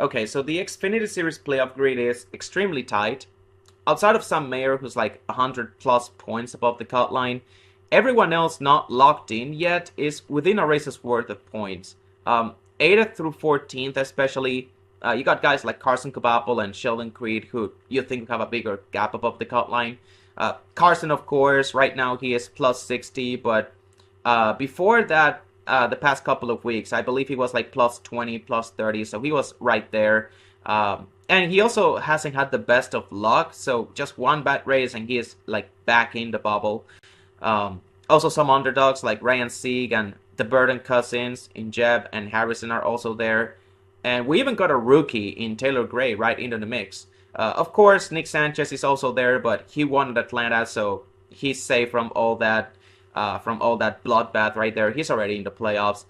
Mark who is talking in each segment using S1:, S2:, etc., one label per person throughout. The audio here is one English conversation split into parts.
S1: Okay, so the Xfinity Series playoff grid is extremely tight. Outside of Sam Mayer, who's like 100 plus points above the cut line, everyone else not locked in yet is within a race's worth of points. 8th through 14th, especially, you got guys like Carson Kabapple and Sheldon Creed who you think have a bigger gap above the cut line. Carson, of course, right now he is plus 60, but before that, the past couple of weeks, I believe he was like plus 20, plus 30, so he was right there. And he also hasn't had the best of luck, so just one bad race and he is like back in the bubble. Also some underdogs like Ryan Sieg and the Burden cousins in Jeb and Harrison are also there. And we even got a rookie in Taylor Gray right into the mix. Of course, Nick Sanchez is also there, but he won at Atlanta, so he's safe from all that bloodbath right there. He's already in the playoffs.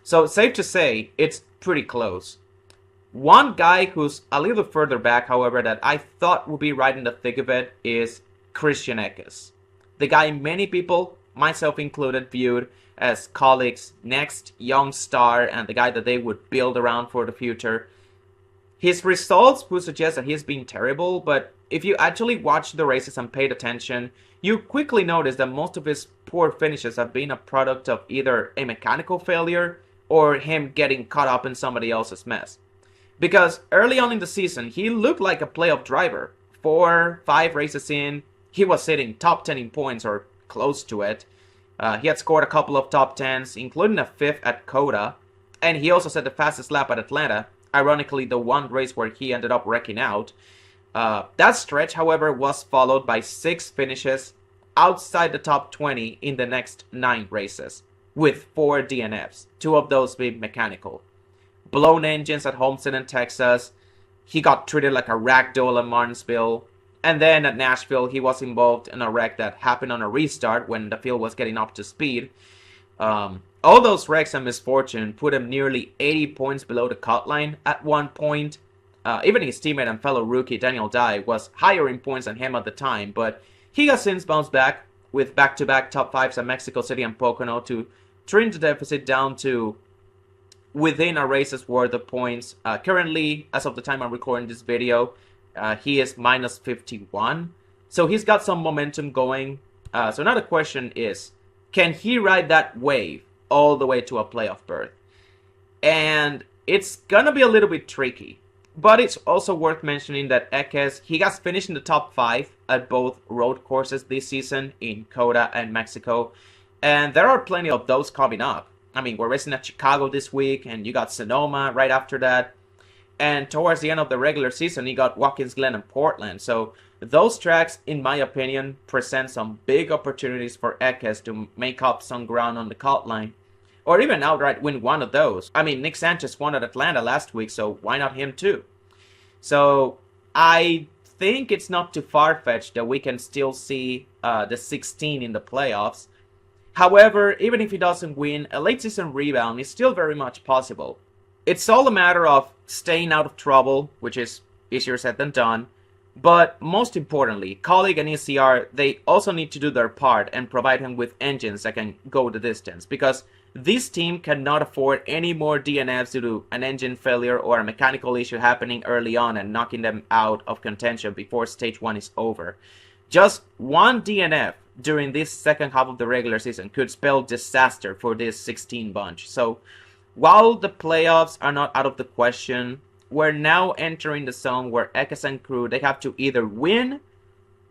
S1: So safe to say, it's pretty close. One guy who's a little further back, however, that I thought would be right in the thick of it is Christian Eckes. The guy many people, myself included, viewed as Kaulig's next young star and the guy that they would build around for the future. His results would suggest that he's been terrible, but if you actually watched the races and paid attention, you quickly notice that most of his poor finishes have been a product of either a mechanical failure or him getting caught up in somebody else's mess. Because early on in the season, he looked like a playoff driver. 4-5 races in, he was sitting top 10 in points or close to it. He had scored a couple of top 10s, including a 5th at Coda. And he also set the fastest lap at Atlanta. Ironically, the one race where he ended up wrecking out. That stretch, however, was followed by 6 finishes outside the top 20 in the next 9 races, with 4 DNFs, 2 of those being mechanical. Blown engines at Homestead in Texas. He got treated like a ragdoll at Martinsville. And then at Nashville, he was involved in a wreck that happened on a restart when the field was getting up to speed. All those wrecks and misfortune put him nearly 80 points below the cut line at one point. Even his teammate and fellow rookie Daniel Dye was higher in points than him at the time, but he has since bounced back with back-to-back top 5s at Mexico City and Pocono to trim the deficit down to within a race's worth of points. Currently, as of the time I'm recording this video, he is minus 51. So he's got some momentum going. So now the question is, can he ride that wave all the way to a playoff berth? And it's gonna be a little bit tricky. But it's also worth mentioning that Eckes, he has finished in the top 5 at both road courses this season in Coda and Mexico. And there are plenty of those coming up. I mean, we're racing at Chicago this week, and you got Sonoma right after that. And towards the end of the regular season, you got Watkins Glen and Portland. So those tracks, in my opinion, present some big opportunities for Eckes to make up some ground on the cut line. Or even outright win one of those. I mean, Nick Sanchez won at Atlanta last week, so why not him too? So I think it's not too far-fetched that we can still see the 16 in the playoffs. However, even if he doesn't win, a late season rebound is still very much possible. It's all a matter of staying out of trouble, which is easier said than done. But most importantly, Kaulig and ECR, they also need to do their part and provide him with engines that can go the distance. Because this team cannot afford any more DNFs due to an engine failure or a mechanical issue happening early on and knocking them out of contention before stage 1 is over. Just one DNF during this second half of the regular season could spell disaster for this 16 bunch. So while the playoffs are not out of the question, we're now entering the zone where Eckes and crew, they have to either win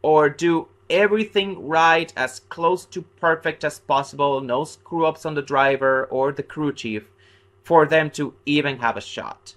S1: or do everything right, as close to perfect as possible, no screw-ups on the driver or the crew chief, for them to even have a shot.